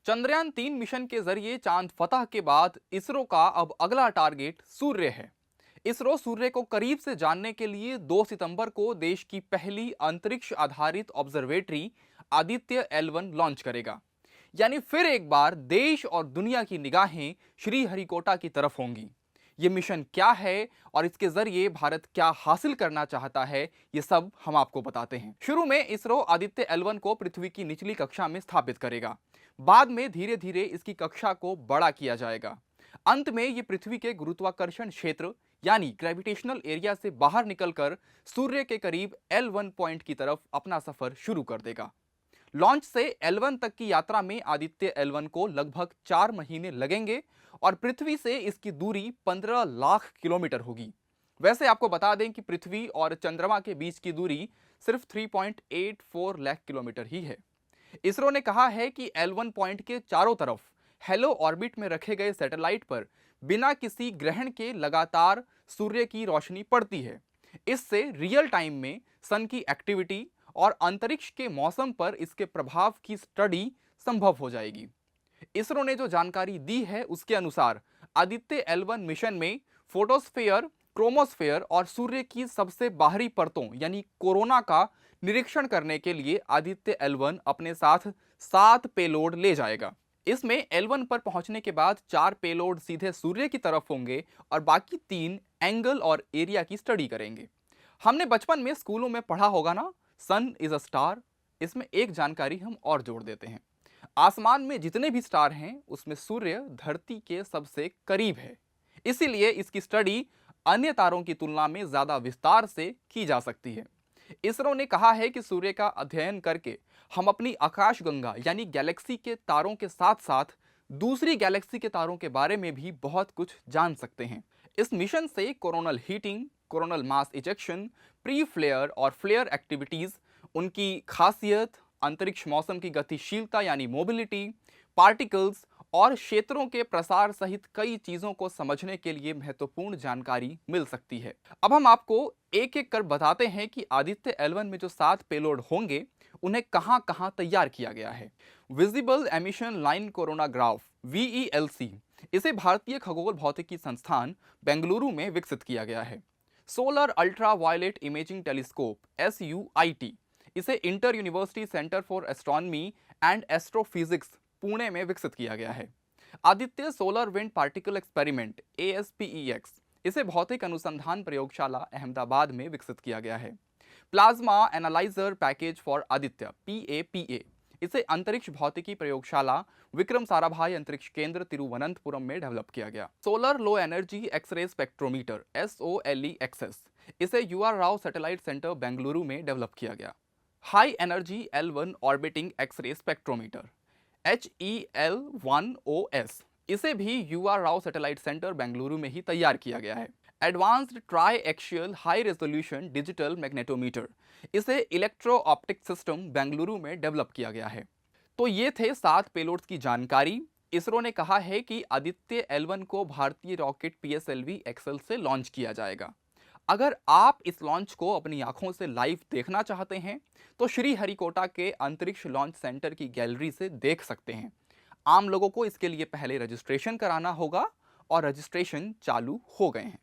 Chandrayaan 3 mission के जरिए चांद फतह के बाद इसरो का अब अगला टारगेट सूर्य है। इसरो सूर्य को करीब से जानने के लिए 2 सितंबर को देश की पहली अंतरिक्ष आधारित ऑब्जर्वेटरी आदित्य L1 लॉन्च करेगा। यानी फिर एक बार देश और दुनिया की निगाहें श्रीहरिकोटा की तरफ होंगी। ये मिशन क्या है और इसके जरिए भारत क्या हासिल करना चाहता है, ये सब हम आपको बताते हैं। शुरू में इसरो आदित्य L1 को पृथ्वी की निचली कक्षा में स्थापित करेगा। बाद में धीरे धीरे इसकी कक्षा को बड़ा किया जाएगा। अंत में ये पृथ्वी के गुरुत्वाकर्षण क्षेत्र यानी ग्रेविटेशनल एरिया से बाहर निकलकर सूर्य के करीब L1 पॉइंट की तरफ अपना सफर शुरू कर देगा। लॉन्च से L1 तक की यात्रा में आदित्य L1 को लगभग 4 महीने लगेंगे और पृथ्वी से इसकी दूरी 15 लाख किलोमीटर होगी। वैसे आपको बता दें कि पृथ्वी और चंद्रमा के बीच की दूरी सिर्फ 3.84 लाख किलोमीटर ही है। इसरो ने कहा है कि L1 पॉइंट के चारों तरफ हेलो ऑर्बिट में रखे गए सैटेलाइट पर बिना किसी ग्रहण के लगातार सूर्य की रोशनी पड़ती है। इससे रियल टाइम में सन की एक्टिविटी और अंतरिक्ष के मौसम पर इसके प्रभाव की स्टडी संभव हो जाएगी। इसरो ने जो जानकारी दी है उसके अनुसार आदित्य L1 मिशन में फोटोस्फीयर, क्रोमोस्फीयर और सूर्य की सबसे बाहरी परतों यानी कोरोना का निरीक्षण करने के लिए आदित्य L1 अपने साथ 7 पेलोड ले जाएगा। इसमें L1 पर पहुंचने के बाद 4 पेलोड सीधे सूर्य की तरफ होंगे और बाकी 3 एंगल और एरिया की स्टडी करेंगे। हमने बचपन में स्कूलों में पढ़ा होगा ना, सन इज अ स्टार। इसमें एक जानकारी हम और जोड़ देते हैं। आसमान में जितने भी स्टार हैं उसमें सूर्य धरती के सबसे करीब है। इसीलिए इसकी स्टडी अन्य तारों की तुलना में ज्यादा विस्तार से की जा सकती है। इसरो ने कहा है कि सूर्य का अध्ययन करके हम अपनी आकाशगंगा यानी गैलेक्सी के तारों के साथ साथ दूसरी गैलेक्सी के तारों के बारे में भी बहुत कुछ जान सकते हैं। इस मिशन से coronal heating, coronal mass ejection, pre flare और फ्लेयर एक्टिविटीज, उनकी खासियत, अंतरिक्ष मौसम की गतिशीलता यानी मोबिलिटी, पार्टिकल्स और क्षेत्रों के प्रसार सहित कई चीजों को समझने के लिए महत्वपूर्ण जानकारी मिल सकती है। अब हम आपको एक एक कर बताते हैं कि आदित्य L1 में जो 7 पेलोड होंगे उन्हें कहां कहां तैयार किया गया है। Visible emission line coronagraph VELC, इसे भारतीय खगोल भौतिकी संस्थान बेंगलुरु में विकसित किया गया है। Solar ultra violet imaging telescope SUIT, इसे inter university centre for astronomy and astrophysics Pune में विकसित किया गया है। Aditya solar wind particle experiment ASPEX, इसे भौतिक अनुसंधान प्रयोगशाला अहमदाबाद में विकसित किया गया है। Plasma analyser package for Aditya PAPA, इसे अंतरिक्ष भौतिकी प्रयोगशाला विक्रम साराभाई अंतरिक्ष केंद्र तिरुवनंतपुरम में डेवलप किया गया। Solar low energy X ray spectrometer SOLEXS, इसे UR Rao satellite centre Bengaluru में डेवलप किया गया। High energy L1 orbiting X ray spectrometer HEL1OS, इसे भी UR Rao satellite centre Bengaluru में ही तैयार किया गया है। Advanced triaxial high resolution digital magnetometer, इसे इलेक्ट्रो ऑप्टिक सिस्टम बेंगलुरु में डेवलप किया गया है। तो ये थे 7 पेलोड्स की जानकारी। इसरो ने कहा है कि आदित्य L1 को भारतीय रॉकेट PSLV XL से लॉन्च किया जाएगा। अगर आप इस लॉन्च को अपनी आंखों से लाइव देखना चाहते हैं तो श्रीहरिकोटा के अंतरिक्ष लॉन्च सेंटर की गैलरी से देख सकते हैं। आम लोगों को इसके लिए पहले रजिस्ट्रेशन कराना होगा और रजिस्ट्रेशन चालू हो गए हैं।